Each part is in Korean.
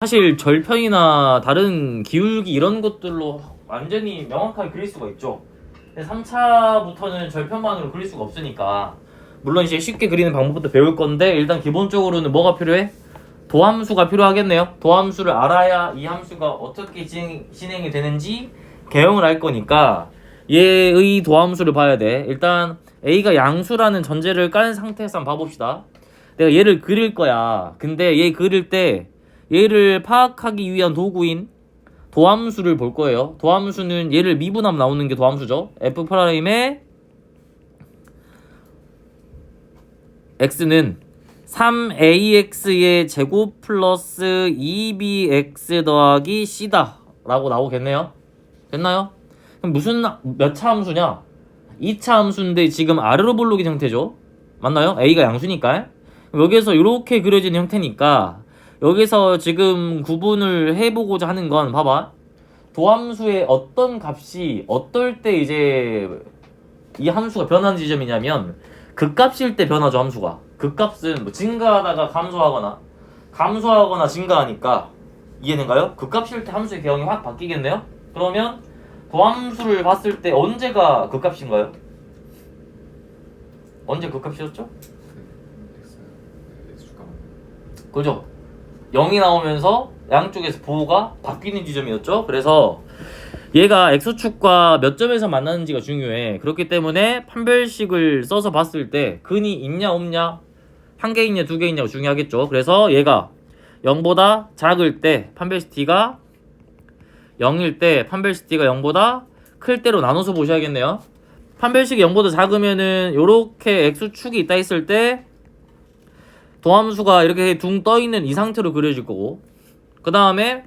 사실 절편이나 다른 기울기 이런 것들로 완전히 명확하게 그릴 수가 있죠. 근데 3차부터는 절편만으로 그릴 수가 없으니까 물론 이제 쉽게 그리는 방법부터 배울 건데 일단 기본적으로는 뭐가 필요해? 도함수가 필요하겠네요. 도함수를 알아야 이 함수가 어떻게 진행이 되는지 개형을 할 거니까 얘의 도함수를 봐야 돼. 일단 A가 양수라는 전제를 깐 상태에서 한번 봐봅시다. 내가 얘를 그릴 거야. 근데 얘 그릴 때 얘를 파악하기 위한 도구인 도함수를 볼 거예요. 도함수는 얘를 미분하면 나오는 게 도함수죠. F'의 x는 3ax의 제곱 플러스 2bx 더하기 c다 라고 나오겠네요. 됐나요? 그럼 몇 차 함수냐? 2차 함수인데 지금 아래로 볼록인 형태죠. 맞나요? a가 양수니까. 여기에서 이렇게 그려진 형태니까 여기서 지금 구분을 해보고자 하는 건 봐봐. 도함수의 어떤 값이 어떨 때 이제 이 함수가 변하는 지점이냐면 극값일 때 변하죠. 함수가 극값은 뭐 증가하다가 감소하거나 증가하니까 이해된가요? 극값일 때 함수의 개형이 확 바뀌겠네요. 그러면 도함수를 봤을 때 언제가 극값인가요? 언제 극값이었죠? 그죠? 0이 나오면서 양쪽에서 부호가 바뀌는 지점이었죠. 그래서 얘가 x축과 몇 점에서 만나는지가 중요해. 그렇기 때문에 판별식을 써서 봤을 때 근이 있냐 없냐, 한 개 있냐 두 개 있냐가 중요하겠죠. 그래서 얘가 0보다 작을 때 판별식 t가 0일 때 판별식 t가 0보다 클 때로 나눠서 보셔야겠네요. 판별식이 0보다 작으면은 요렇게 x축이 있다 했을 때 도함수가 이렇게 둥 떠있는 이 상태로 그려질 거고, 그 다음에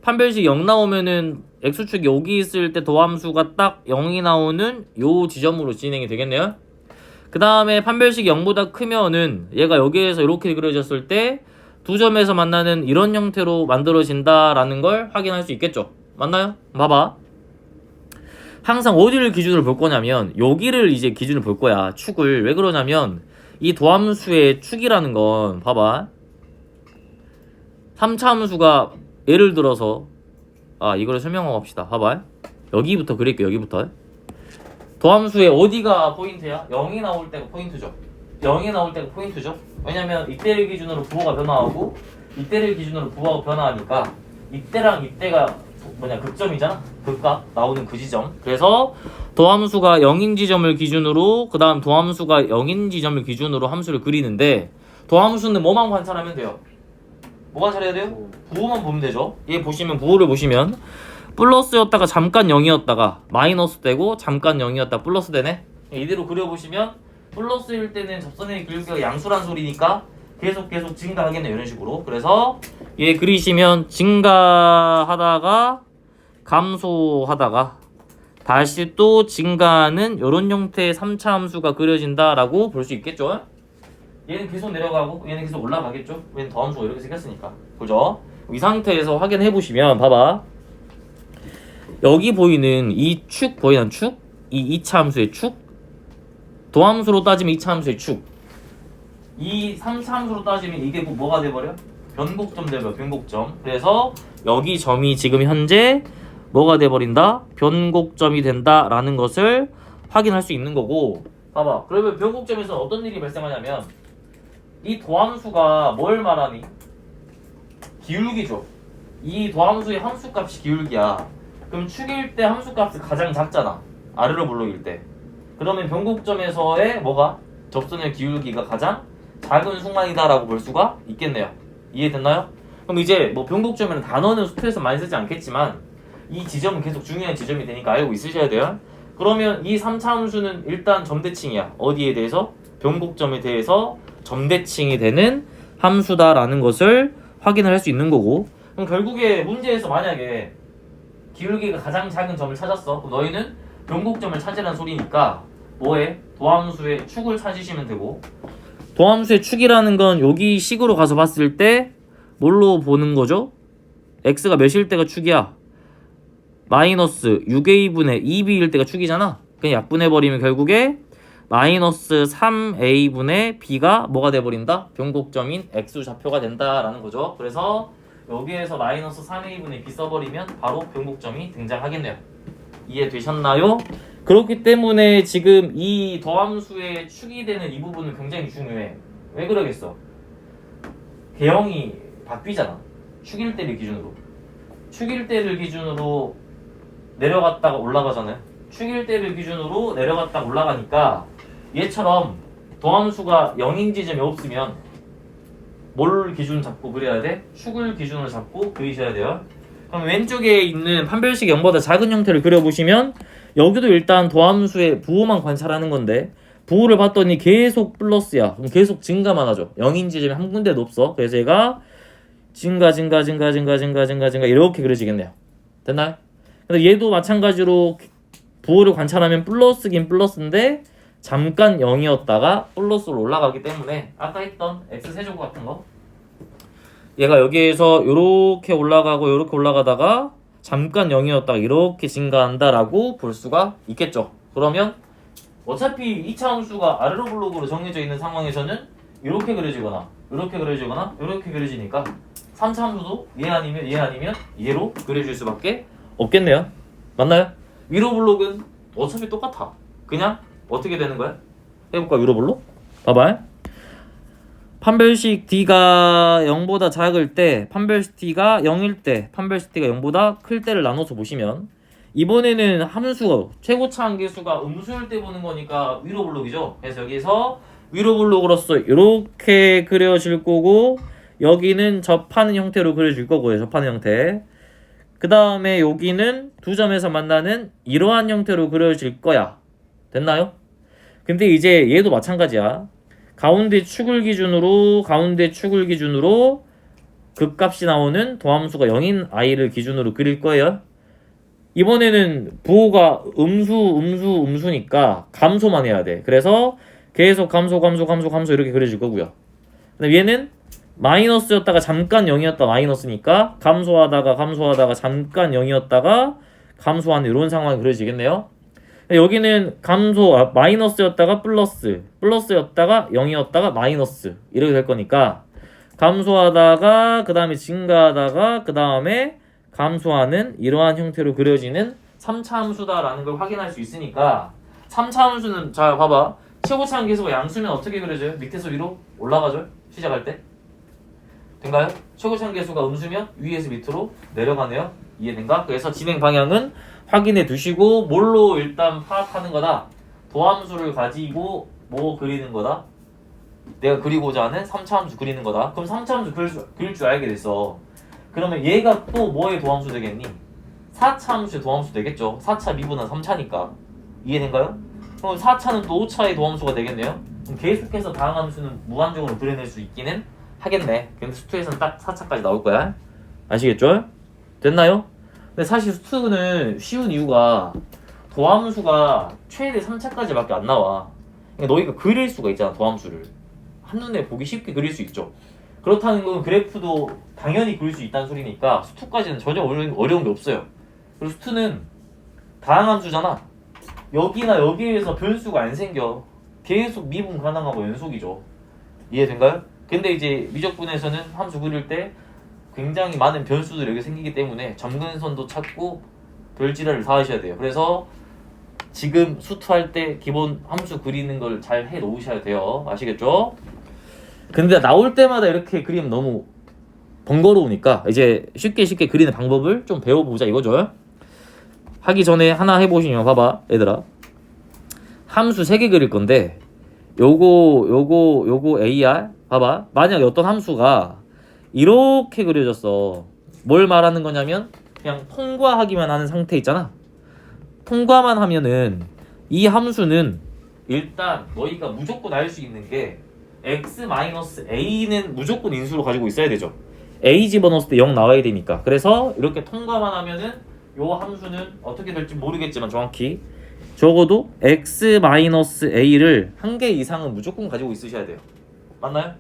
판별식 0 나오면은 x축이 여기 있을 때 도함수가 딱 0이 나오는 요 지점으로 진행이 되겠네요. 그 다음에 판별식 0보다 크면은 얘가 여기에서 이렇게 그려졌을 때 두 점에서 만나는 이런 형태로 만들어진다라는 걸 확인할 수 있겠죠. 맞나요? 봐봐. 항상 어디를 기준으로 볼 거냐면 여기를 이제 기준으로 볼 거야. 축을. 왜 그러냐면 이 도함수의 축이라는 건 봐봐. 3차 함수가 예를 들어서 이걸 설명하고 합시다. 봐봐. 여기부터 그릴게요. 여기부터. 도함수의 어디가 포인트야? 0이 나올 때가 포인트죠. 0이 나올 때가 포인트죠. 왜냐면 이때를 기준으로 부호가 변화하고 이때를 기준으로 부호가 변화하니까 이때랑 이때가 극점이잖아. 극값 나오는 그 지점. 그래서 도함수가 0인 지점을 기준으로, 그 다음 도함수가 0인 지점을 기준으로 함수를 그리는데 도함수는 뭐만 관찰하면 돼요? 뭐 관찰해야 돼요? 부호만 보면 되죠. 얘 보시면 부호를 보시면 플러스였다가 잠깐 0이었다가 마이너스 되고 잠깐 0이었다가 플러스 되네. 이대로 그려보시면 플러스일 때는 접선의 기울기가 양수란 소리니까 계속 증가하겠네. 이런 식으로. 그래서 얘 그리시면 증가하다가 감소하다가 다시 또 증가하는 이런 형태의 3차 함수가 그려진다라고 볼 수 있겠죠. 얘는 계속 내려가고 얘는 계속 올라가겠죠. 얘는 더함수가 이렇게 생겼으니까. 그죠? 이 상태에서 확인해 보시면 봐봐. 여기 보이는 이 축 보이는 축? 이 2차 함수의 축? 도함수로 따지면 2차 함수의 축. 이 3차 함수로 따지면 이게 뭐가 돼버려? 변곡점 돼버려. 변곡점. 그래서 여기 점이 지금 현재 뭐가 돼버린다? 변곡점이 된다라는 것을 확인할 수 있는 거고. 봐봐. 그러면 변곡점에서 어떤 일이 발생하냐면 이 도함수가 뭘 말하니? 기울기죠. 이 도함수의 함수값이 기울기야. 그럼 축일 때 함수값이 가장 작잖아. 아래로 볼록일 때. 그러면 변곡점에서의 뭐가? 접선의 기울기가 가장 작은 순간이다라고 볼 수가 있겠네요. 이해됐나요? 그럼 이제 뭐 변곡점이라는 단어는 수트에서 많이 쓰지 않겠지만 이 지점은 계속 중요한 지점이 되니까 알고 있으셔야 돼요. 그러면 이 3차 함수는 일단 점대칭이야. 어디에 대해서? 변곡점에 대해서 점대칭이 되는 함수다라는 것을 확인을 할 수 있는 거고. 그럼 결국에 문제에서 만약에 기울기가 가장 작은 점을 찾았어. 그럼 너희는 변곡점을 찾으라는 소리니까 뭐해? 도함수의 축을 찾으시면 되고, 도함수의 축이라는 건 여기 식으로 가서 봤을 때 뭘로 보는 거죠? x가 몇일 때가 축이야? 마이너스 6a분의 2b일 때가 축이잖아. 그냥 약분해버리면 결국에 마이너스 3a분의 b가 뭐가 돼버린다? 변곡점인 x좌표가 된다라는 거죠. 그래서 여기에서 마이너스 3a분의 b 써버리면 바로 변곡점이 등장하겠네요. 이해되셨나요? 그렇기 때문에 지금 이 더함수의 축이 되는 이 부분은 굉장히 중요해. 왜 그러겠어? 개형이 바뀌잖아. 축일 때를 기준으로. 축일 때를 기준으로 내려갔다가 올라가잖아요. 축일 때를 기준으로 내려갔다가 올라가니까 얘처럼 더함수가 0인 지점이 없으면 뭘 기준 잡고 그려야 돼? 축을 기준으로 잡고 그리셔야 돼요. 그럼 왼쪽에 있는 판별식 0보다 작은 형태를 그려보시면 여기도 일단 더함수의 부호만 관찰하는 건데 부호를 봤더니 계속 플러스야. 그럼 계속 증가만 하죠. 0인 지점이 한 군데도 없어. 그래서 얘가 증가 이렇게 그려지겠네요. 됐나요? 근데 얘도 마찬가지로 부호를 관찰하면 플러스긴 플러스인데 잠깐 0이었다가 플러스로 올라가기 때문에 아까 했던 x세제곱 같은 거 얘가 여기에서 요렇게 올라가고 요렇게 올라가다가 잠깐 0이었다가 이렇게 증가한다라고 볼 수가 있겠죠. 그러면 어차피 2차 함수가 아래로 블록으로 정해져 있는 상황에서는 이렇게 그려지거나 이렇게 그려지거나 이렇게 그려지니까 3차 함수도 얘 아니면 얘로 그려질 수밖에 없겠네요. 맞나요? 위로 블록은 어차피 똑같아. 그냥 어떻게 되는 거야? 해볼까? 위로 블록? 봐봐. 판별식 D가 0보다 작을 때, 판별식 D가 0일 때, 판별식 D가 0보다 클 때를 나눠서 보시면 이번에는 함수가 최고차 한계수가 음수일 때 보는 거니까 위로 블록이죠. 그래서 여기서 위로 블록으로서 이렇게 그려질 거고 여기는 접하는 형태로 그려질 거고요. 접하는 형태. 그 다음에 여기는 두 점에서 만나는 이러한 형태로 그려질 거야. 됐나요? 근데 이제 얘도 마찬가지야. 가운데 축을 기준으로 극값이 나오는 더함수가 0인 i를 기준으로 그릴 거예요. 이번에는 부호가 음수니까 감소만 해야 돼. 그래서 계속 감소 이렇게 그려질 거고요. 근데 얘는 마이너스였다가 잠깐 0이었다 마이너스니까 감소하다가 잠깐 0이었다가 감소하는 이런 상황이 그려지겠네요. 여기는 마이너스였다가 플러스였다가 0이었다가 마이너스 이렇게 될 거니까 감소하다가 그 다음에 증가하다가 그 다음에 감소하는 이러한 형태로 그려지는 3차 함수다라는 걸 확인할 수 있으니까 3차 함수는 자 봐봐 최고차 한계수가 양수면 어떻게 그려져요? 밑에서 위로 올라가죠? 시작할 때 된가요? 최고차 한계수가 음수면 위에서 밑으로 내려가네요. 이해된가? 그래서 진행 방향은 확인해 두시고 뭘로 일단 파악하는 거다? 도함수를 가지고 뭐 그리는 거다? 내가 그리고자 하는 3차 함수 그리는 거다. 그럼 3차 함수 그릴 줄 알게 됐어. 그러면 얘가 또 뭐의 도함수 되겠니? 4차 함수의 도함수 되겠죠. 4차 미분한 3차니까. 이해된가요? 그럼 4차는 또 5차의 도함수가 되겠네요. 그럼 계속해서 다음 함수는 무한정으로 그려낼 수 있기는 하겠네. 근데 수투에서는 딱 4차까지 나올 거야. 아시겠죠? 됐나요? 근데 사실 수투는 쉬운 이유가 도함수가 최대 3차까지밖에 안 나와. 그러니까 너희가 그릴 수가 있잖아. 도함수를 한눈에 보기 쉽게 그릴 수 있죠. 그렇다는 건 그래프도 당연히 그릴 수 있다는 소리니까 수투까지는 전혀 어려운 게 없어요. 그리고 수투는 다항함수잖아. 여기나 여기에서 변수가 안 생겨. 계속 미분 가능하고 연속이죠. 이해된가요? 근데 이제 미적분에서는 함수 그릴 때 굉장히 많은 변수들이 여기 생기기 때문에 점근선도 찾고 별지랄을 다 하셔야 돼요. 그래서 지금 수투할 때 기본 함수 그리는 걸 잘 해 놓으셔야 돼요. 아시겠죠? 근데 나올 때마다 이렇게 그리면 너무 번거로우니까 이제 쉽게 그리는 방법을 좀 배워보자 이거죠. 하기 전에 하나 해보시면 봐봐 얘들아. 함수 3개 그릴 건데 요거 AR 봐봐. 만약 어떤 함수가 이렇게 그려졌어. 뭘 말하는 거냐면 그냥 통과하기만 하는 상태 있잖아. 통과만 하면은 이 함수는 일단 너희가 무조건 알 수 있는 게 x-a는 무조건 인수로 가지고 있어야 되죠. a 집어넣었을 때 0 나와야 되니까. 그래서 이렇게 통과만 하면은 요 함수는 어떻게 될지 모르겠지만 정확히 적어도 x-a를 한 개 이상은 무조건 가지고 있으셔야 돼요. 맞나요?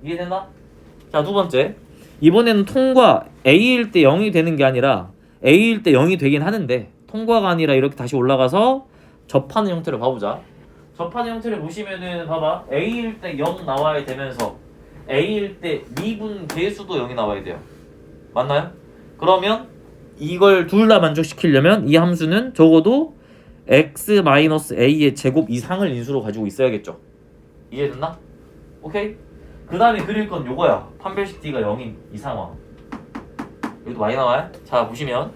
이해됐나? 자, 두 번째. 이번에는 통과 a일 때 0이 되는 게 아니라 a일 때 0이 되긴 하는데 통과가 아니라 이렇게 다시 올라가서 접하는 형태를 봐보자. 접하는 형태를 보시면은 봐봐. a일 때 0 나와야 되면서 a일 때 미분 계수도 0이 나와야 돼요. 맞나요? 그러면 이걸 둘 다 만족시키려면 이 함수는 적어도 x-a의 제곱 이상을 인수로 가지고 있어야겠죠. 이해됐나? 오케이? 그 다음에 그릴 건 요거야. 판별식 d가 0인 이 상황. 여기도 많이 나와요. 자 보시면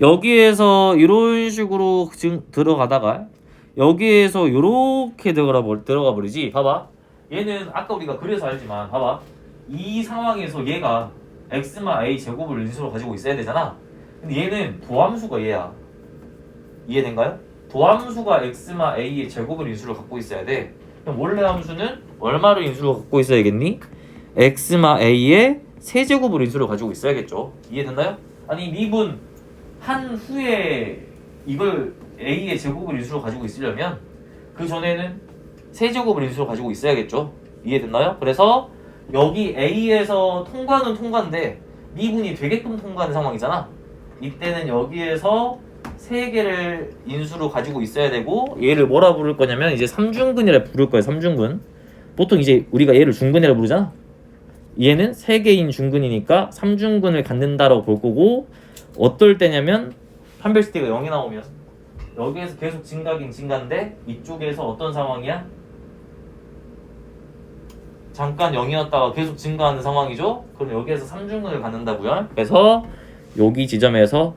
여기에서 이런 식으로 들어가다가 여기에서 이렇게 들어가 버리지. 봐봐. 얘는 아까 우리가 그래서 알지만 봐봐. 이 상황에서 얘가 x마 a 제곱을 인수로 가지고 있어야 되잖아. 근데 얘는 도함수가 얘야. 이해된가요? 도함수가 x마 a의 제곱을 인수로 갖고 있어야 돼. 그럼 원래 함수는 얼마를 인수로 갖고 있어야겠니? x마 a의 세제곱을 인수로 가지고 있어야겠죠. 이해됐나요? 아니 미분 한 후에 이걸 a의 제곱을 인수로 가지고 있으려면 그 전에는 세제곱을 인수로 가지고 있어야겠죠. 이해됐나요? 그래서 여기 a에서 통과는 통과인데 미분이 되게끔 통과하는 상황이잖아. 이때는 여기에서 세 개를 인수로 가지고 있어야 되고 얘를 뭐라 부를 거냐면 이제 삼중근이라 부를 거예요. 삼중근. 보통 이제 우리가 얘를 중근이라 부르잖아. 얘는 세 개인 중근이니까 삼중근을 갖는다라고 볼 거고 어떨 때냐면 판별식 d가 0이 나오면 여기에서 계속 증가긴 증가인데 이쪽에서 어떤 상황이야? 잠깐 0이었다가 계속 증가하는 상황이죠? 그럼 여기에서 삼중근을 갖는다고요? 그래서 여기 지점에서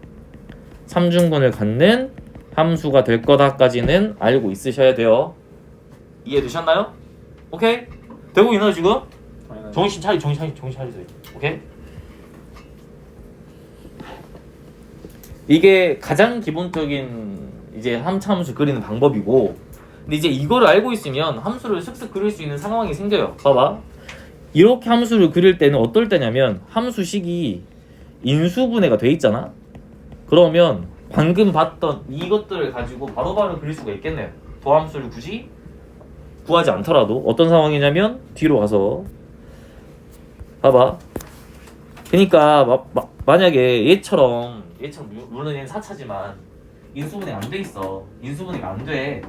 삼중근을 갖는 함수가 될 거다까지는 알고 있으셔야 돼요. 이해되셨나요? 오케이? 되고 있나요 지금? 정신 차리세요. 오케이? 이게 가장 기본적인 이제 함수 그리는 방법이고 근데 이제 이거를 알고 있으면 함수를 슥슥 그릴 수 있는 상황이 생겨요. 봐봐. 이렇게 함수를 그릴 때는 어떨 때냐면 함수식이 인수분해가 돼 있잖아. 그러면 방금 봤던 이것들을 가지고 바로바로 그릴 수가 있겠네요. 도함수를 굳이 구하지 않더라도 어떤 상황이냐면 뒤로 가서 봐봐. 그러니까 만약에 얘처럼 물론 얘는 4차지만 인수분해가 안 돼 있어. 인수분해가 안 돼.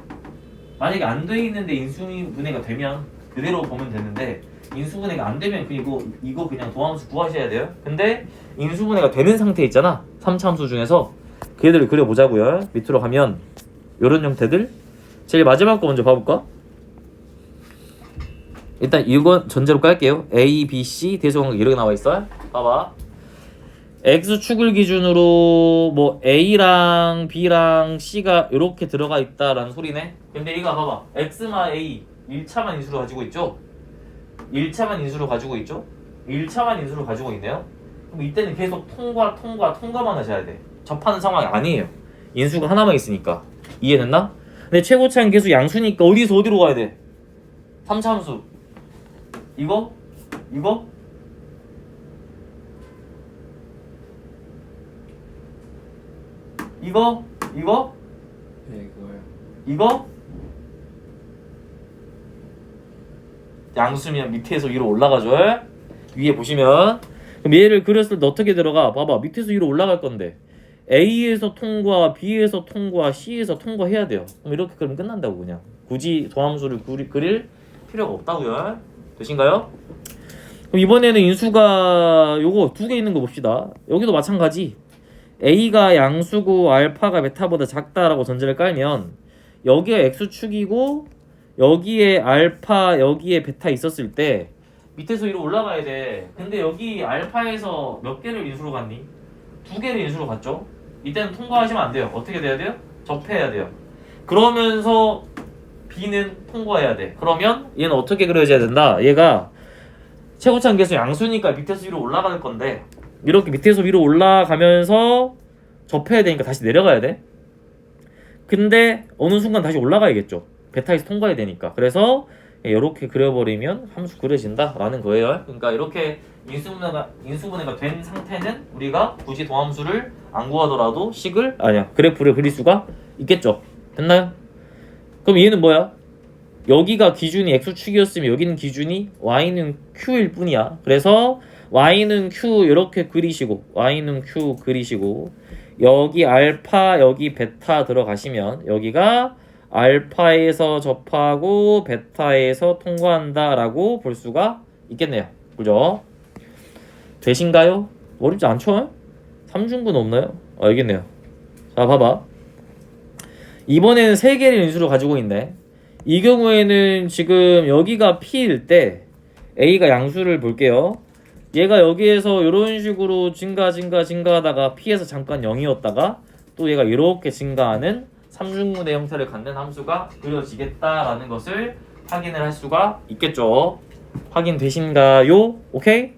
만약에 안 돼 있는데 인수분해가 되면 그대로 보면 되는데 인수분해가 안 되면 이거 그냥 도함수 구하셔야 돼요. 근데 인수분해가 되는 상태 있잖아. 3차 함수 중에서 그 애들을 그려보자고요. 밑으로 가면 이런 형태들. 제일 마지막 거 먼저 봐볼까? 일단 이건 전제로 깔게요. A, B, C 대소관계 이렇게 나와 있어. 봐봐. X축을 기준으로 뭐 A랑 B랑 C가 이렇게 들어가 있다라는 소리네. 근데 이거 봐봐. X마 A 1차만 인수로 가지고 있죠? 1차만 인수로 가지고 있죠? 1차만 인수로 가지고 있네요. 그럼 이때는 계속 통과만 하셔야 돼. 접하는 상황이 아니에요. 인수가 하나만 있으니까. 이해됐나? 근데 최고차는 계속 양수니까 어디서 어디로 가야 돼? 3차 함수. 이거? 이거? 이거? 이거? 네, 그거요. 이거? 양수면 밑에서 위로 올라가죠. 위에 보시면 그럼 얘를 그렸을 때 어떻게 들어가? 봐봐. 밑에서 위로 올라갈 건데 A에서 통과, B에서 통과, C에서 통과해야 돼요. 그럼 이렇게 그러면 끝난다고 그냥. 굳이 도함수를 그릴 필요가 없다고요. 되신가요? 그럼 이번에는 인수가 요거 두 개 있는 거 봅시다. 여기도 마찬가지. A가 양수고 알파가 베타보다 작다라고 전제를 깔면 여기가 X축이고 여기에 알파 여기에 베타 있었을 때 밑에서 위로 올라가야 돼. 근데 여기 알파에서 몇 개를 인수로 갔니? 두 개를 인수로 갔죠? 이때는 통과하시면 안 돼요. 어떻게 돼야 돼요? 접해야 돼요. 그러면서 B는 통과해야 돼. 그러면 얘는 어떻게 그려져야 된다? 얘가 최고차는 계속 양수니까 밑에서 위로 올라갈 건데 이렇게 밑에서 위로 올라가면서 접해야 되니까 다시 내려가야 돼. 근데 어느 순간 다시 올라가야겠죠. 베타에서 통과해야 되니까. 그래서 이렇게 그려버리면 함수 그려진다 라는 거예요. 그러니까 이렇게 인수분해가 된 상태는 우리가 굳이 도함수를 안 구하더라도 그래프를 그릴 수가 있겠죠. 됐나요? 그럼 얘는 뭐야? 여기가 기준이 X축이었으면 여기는 기준이 Y는 Q일 뿐이야. 그래서 Y는 Q 이렇게 그리시고 Y는 Q 그리시고 여기 알파 여기 베타 들어가시면 여기가 알파에서 접하고 베타에서 통과한다 라고 볼 수가 있겠네요. 그죠? 되신가요? 어렵지 않죠? 3중근 없나요? 알겠네요. 자 봐봐. 이번에는 3개의 인수를 가지고 있네. 이 경우에는 지금 여기가 P일 때 A가 양수를 볼게요. 얘가 여기에서 이런 식으로 증가하다가 P에서 잠깐 0이었다가 또 얘가 이렇게 증가하는 3중근의 형태를 갖는 함수가 그려지겠다라는 것을 확인을 할 수가 있겠죠. 확인되신가요? 오케이?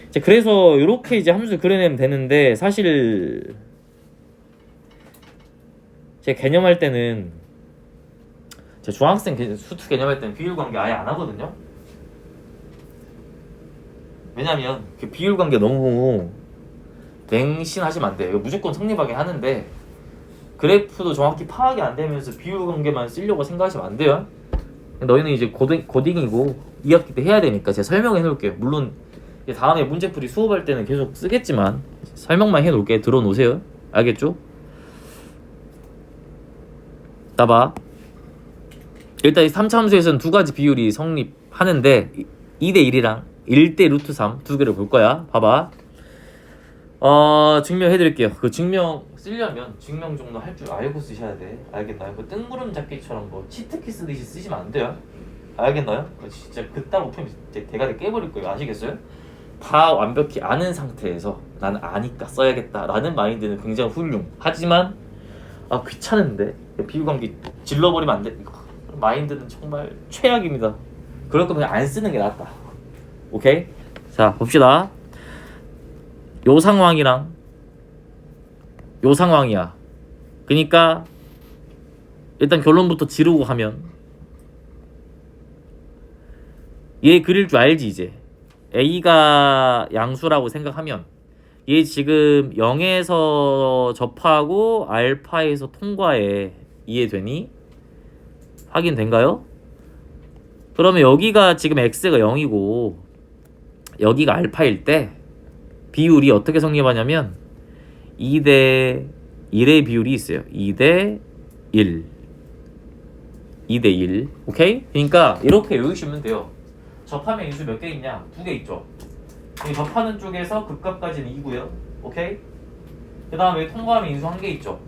이제 그래서 이렇게 이제 함수를 그려내면 되는데 사실 제 개념할 때는 제 중학생 수투 개념할 때는 비율관계 아예 안 하거든요. 왜냐면 그 비율관계 너무 맹신하시면 안 돼요. 이거 무조건 성립하게 하는데 그래프도 정확히 파악이 안 되면서 비율관계만 쓰려고 생각하시면 안 돼요. 너희는 이제 고딩이고 2학기 때 해야 되니까 제가 설명해 놓을게요. 물론 다음에 문제풀이 수업할 때는 계속 쓰겠지만 설명만 해 놓을게. 들어놓으세요. 알겠죠? 따봐. 일단 이 3차 함수에서는 두 가지 비율이 성립하는데 2대1이랑 1대 루트 3 두 개를 볼 거야. 봐봐. 증명해 드릴게요. 그 증명 쓰려면 증명 정도 할 줄 알고 쓰셔야 돼. 알겠나요? 그 뜬구름 잡기처럼 뭐 치트키 쓰듯이 쓰시면 안 돼요. 알겠나요? 진짜 그따로 푸면 대가리 깨버릴 거예요. 아시겠어요? 다 완벽히 아는 상태에서 나는 아니까 써야겠다 라는 마인드는 굉장히 훌륭. 하지만 귀찮은데 비유관계 질러버리면 안 돼. 마인드는 정말 최악입니다. 그럴 거면 안 쓰는 게 낫다. 오케이? 자 봅시다. 요 상황이랑 요 상황이야. 그러니까 일단 결론부터 지르고 하면 얘 그릴 줄 알지 이제. A가 양수라고 생각하면 얘 지금 0에서 접하고 알파에서 통과해. 이해되니? 확인된가요? 그러면 여기가 지금 x가 0이고 여기가 알파일 때 비율이 어떻게 성립하냐면 2대 1의 비율이 있어요. 2대 1. 2대 1. 오케이? 그러니까 이렇게 외우시면 돼요. 접하면 인수 몇 개 있냐? 2개 있죠. 이 접하는 쪽에서 극값까지는 2고요. 오케이? 그 다음에 통과하면 인수 1개 있죠.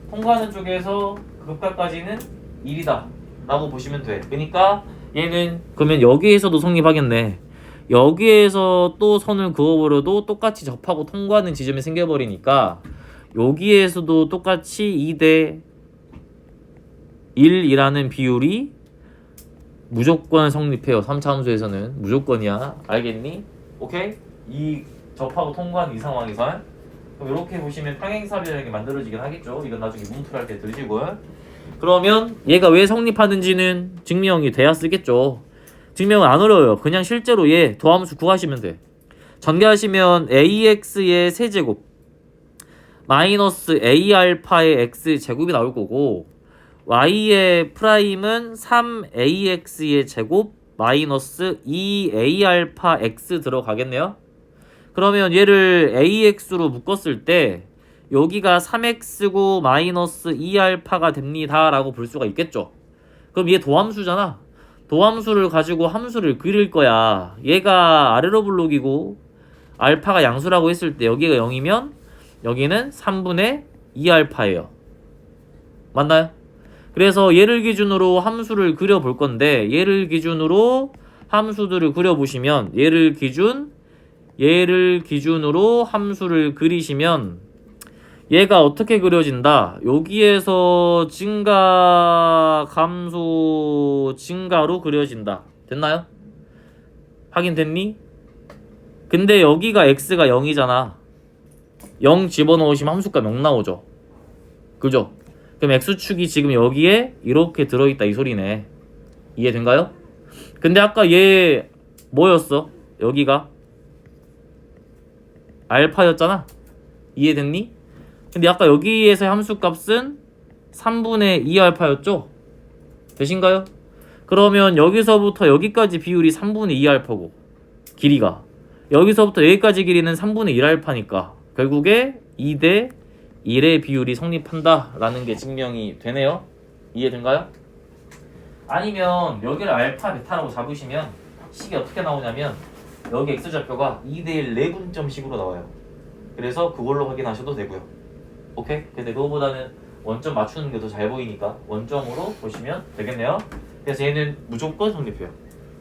통과하는 쪽에서 극값까지는 1이다 라고 보시면 돼. 그러니까 얘는 그러면 여기에서도 성립하겠네. 여기에서 또 선을 그어버려도 똑같이 접하고 통과하는 지점이 생겨버리니까 여기에서도 똑같이 2대 1이라는 비율이 무조건 성립해요. 3차 함수에서는 무조건이야. 알겠니? 오케이? 이 접하고 통과하는 이 상황에서 그럼 이렇게 보시면 평행사변이라는 게 만들어지긴 하겠죠. 이건 나중에 문풀할 때 들으시고요. 그러면 얘가 왜 성립하는지는 증명이 돼야 쓰겠죠. 증명은 안 어려워요. 그냥 실제로 얘 도함수 구하시면 돼. 전개하시면 ax의 세제곱 마이너스 a알파의 x제곱이 나올 거고 y의 프라임은 3ax의 제곱 마이너스 2a알파 x 들어가겠네요. 그러면 얘를 ax로 묶었을 때 여기가 3x고 마이너스 2알파가 됩니다 라고 볼 수가 있겠죠. 그럼 얘 도함수잖아. 도함수를 가지고 함수를 그릴 거야. 얘가 아래로 블록이고 알파가 양수라고 했을 때 여기가 0이면 여기는 3분의 2알파예요. 맞나요? 그래서 얘를 기준으로 함수를 그려볼 건데 얘를 기준으로 함수들을 그려보시면 얘를 기준으로 함수를 그리시면 얘가 어떻게 그려진다? 여기에서 증가, 감소, 증가로 그려진다. 됐나요? 확인됐니? 근데 여기가 x가 0이잖아. 0 집어넣으시면 함수값 0 나오죠. 그죠? 그럼 x축이 지금 여기에 이렇게 들어있다 이 소리네. 이해된가요? 근데 아까 얘 뭐였어? 여기가 알파였잖아. 이해됐니? 근데 아까 여기에서의 함수값은 3분의 2알파였죠? 되신가요? 그러면 여기서부터 여기까지 비율이 3분의 2알파고 길이가 여기서부터 여기까지 길이는 3분의 1알파니까 결국에 2대 1의 비율이 성립한다 라는 게 증명이 되네요. 이해된가요? 아니면 여기를 알파 베타라고 잡으시면 식이 어떻게 나오냐면 여기 x좌표가 2대1 내분점식으로 나와요. 그래서 그걸로 확인하셔도 되고요. 오케이? 근데 그거보다는 원점 맞추는 게 더 잘 보이니까 원점으로 보시면 되겠네요. 그래서 얘는 무조건 성립해요.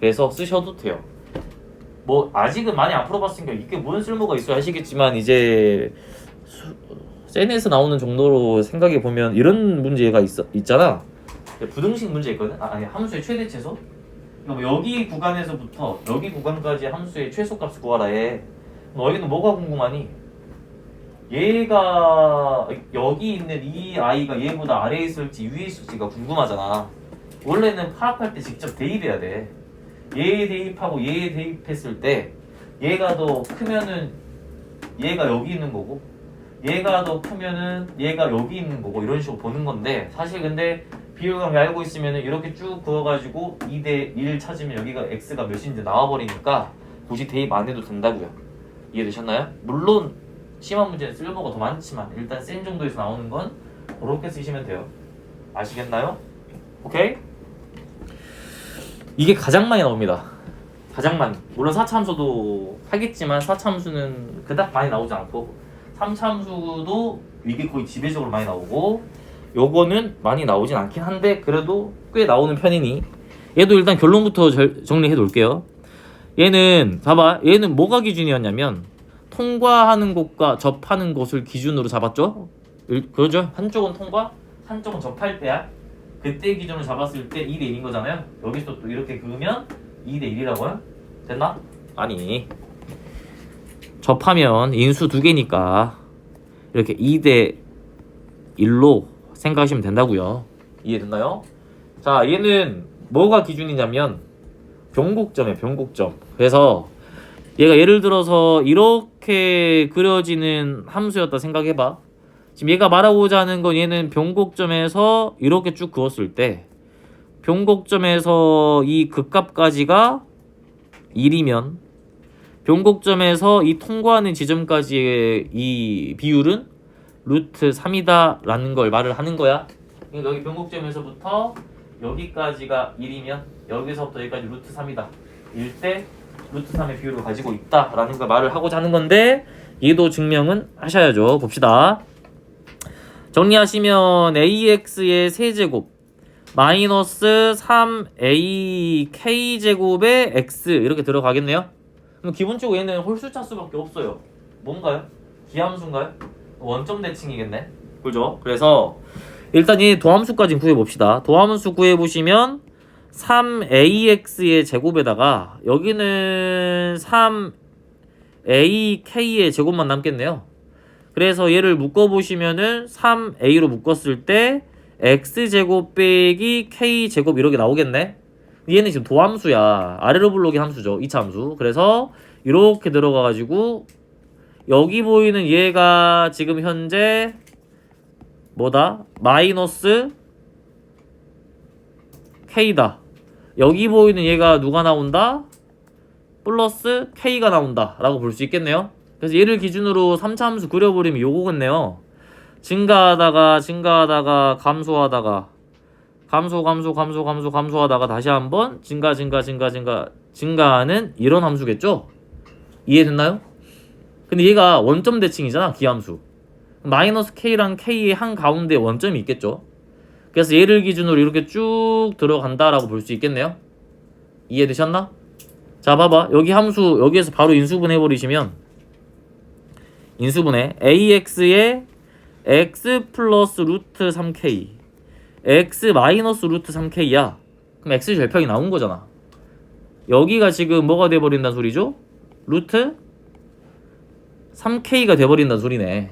그래서 쓰셔도 돼요. 뭐 아직은 많이 안 풀어봤으니까 이게 무슨 쓸모가 있어야 하시겠지만 이제 센에서 나오는 정도로 생각해 보면 이런 문제가 있잖아. 부등식 문제 있거든. 아니 함수의 최대 최소. 그러니까 뭐 여기 구간에서부터 여기 구간까지 함수의 최소값을 구하라 해. 너희는 뭐가 궁금하니? 얘가 여기 있는 이 아이가 얘보다 아래에 있을지 위에 있을지가 궁금하잖아. 원래는 파악할 때 직접 대입해야 돼. 얘 대입하고 얘 대입했을 때 얘가 더 크면은 얘가 여기 있는 거고 얘가 더 크면은 얘가 여기 있는 거고 이런 식으로 보는 건데 사실 근데 비율관계 알고 있으면은 이렇게 쭉 그어가지고 2대1 찾으면 여기가 x가 몇인지 나와버리니까 굳이 대입 안 해도 된다고요. 이해되셨나요? 물론 심한 문제는 쓸모가 더 많지만 일단 센 정도에서 나오는 건 그렇게 쓰시면 돼요. 아시겠나요? 오케이? 이게 가장 많이 나옵니다. 가장 많이. 물론 4차 함수도 하겠지만 4차 함수는 그닥 많이 나오지 않고 3차 함수도 이게 거의 지배적으로 많이 나오고 요거는 많이 나오진 않긴 한데 그래도 꽤 나오는 편이니 얘도 일단 결론부터 정리해 놓을게요. 얘는 봐봐. 얘는 뭐가 기준이었냐면 통과하는 곳과 접하는 곳을 기준으로 잡았죠? 그러죠? 한쪽은 통과, 한쪽은 접할 때야. 그때 기준으로 잡았을 때 2대 1인 거잖아요. 여기서 또 이렇게 그으면 2대 1이라고요? 됐나? 아니 접하면 인수 두 개니까 이렇게 2대 1로 생각하시면 된다고요. 이해됐나요? 자, 얘는 뭐가 기준이냐면 변곡점이에요. 변곡점. 그래서 얘가 예를 들어서 이렇게 그려지는 함수였다 생각해봐. 지금 얘가 말하고자 하는 건 얘는 변곡점에서 이렇게 쭉 그었을 때 변곡점에서 이 극값까지가 1이면 변곡점에서 이 통과하는 지점까지의 이 비율은 루트 3이다 라는 걸 말을 하는 거야. 그러니까 여기 변곡점에서부터 여기까지가 1이면 여기서부터 여기까지 루트 3이다. 일 때 루트 3의 비율을 가지고 있다 라는 걸 말을 하고자 하는 건데 얘도 증명은 하셔야죠. 봅시다. 정리하시면 ax의 세제곱 마이너스 3ak제곱의 x 이렇게 들어가겠네요. 그럼 기본적으로 얘는 홀수차 수밖에 없어요. 뭔가요? 기함수인가요? 원점 대칭이겠네. 그죠? 그래서 일단 이 도함수까지 구해봅시다. 도함수 구해보시면 3ax의 제곱에다가 여기는 3ak의 제곱만 남겠네요. 그래서 얘를 묶어보시면은 3a로 묶었을 때 x제곱 빼기 k제곱 이렇게 나오겠네. 얘는 지금 도함수야. 아래로 불러오긴 함수죠. 2차 함수. 그래서 이렇게 들어가가지고 여기 보이는 얘가 지금 현재 뭐다? 마이너스 k다. 여기 보이는 얘가 누가 나온다? 플러스 k가 나온다 라고 볼 수 있겠네요. 그래서 얘를 기준으로 3차 함수 그려버리면 요거겠네요. 증가하다가 감소하다가 감소하다가 다시 한번 증가하는 이런 함수겠죠? 이해됐나요? 근데 얘가 원점 대칭이잖아. 기함수. 마이너스 k랑 k의 한가운데 원점이 있겠죠? 그래서 얘를 기준으로 이렇게 쭉 들어간다라고 볼 수 있겠네요. 이해되셨나? 자, 봐봐. 여기 함수 여기에서 바로 인수분해 버리시면 인수분해 ax의 x 플러스 루트 3k x 마이너스 루트 3k야. 그럼 x 절편이 나온 거잖아. 여기가 지금 뭐가 돼버린다는 소리죠? 루트 3k가 돼버린다는 소리네.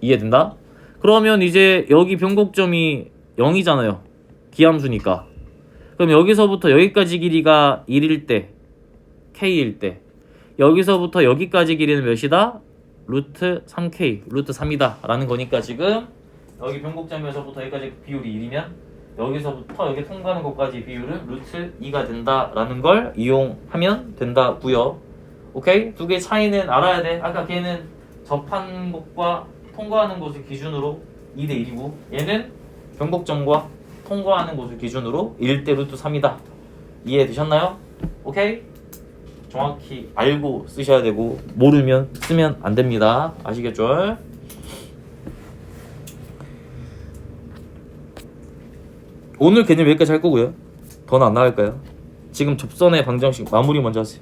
이해된다? 그러면 이제 여기 변곡점이 0이잖아요. 기함수니까. 그럼 여기서부터 여기까지 길이가 1일 때 k일 때 여기서부터 여기까지 길이는 몇이다? 루트 3k, 루트 3이다 라는 거니까 지금 여기 변곡점에서부터 여기까지 비율이 1이면 여기서부터 여기 통과하는 것까지 비율은 루트 2가 된다 라는 걸 이용하면 된다고요. 오케이? 두 개의 차이는 알아야 돼. 아까 걔는 접한 곳과 통과하는 곳을 기준으로 2대 1이고 얘는 변곡점과 통과하는 곳을 기준으로 1대 루트 3이다. 이해되셨나요? 오케이? 정확히 알고 쓰셔야 되고 모르면 쓰면 안 됩니다. 아시겠죠? 오늘 개념 여기까지 할 거고요. 더는 안 나갈까요? 지금 접선의 방정식 마무리 먼저 하세요.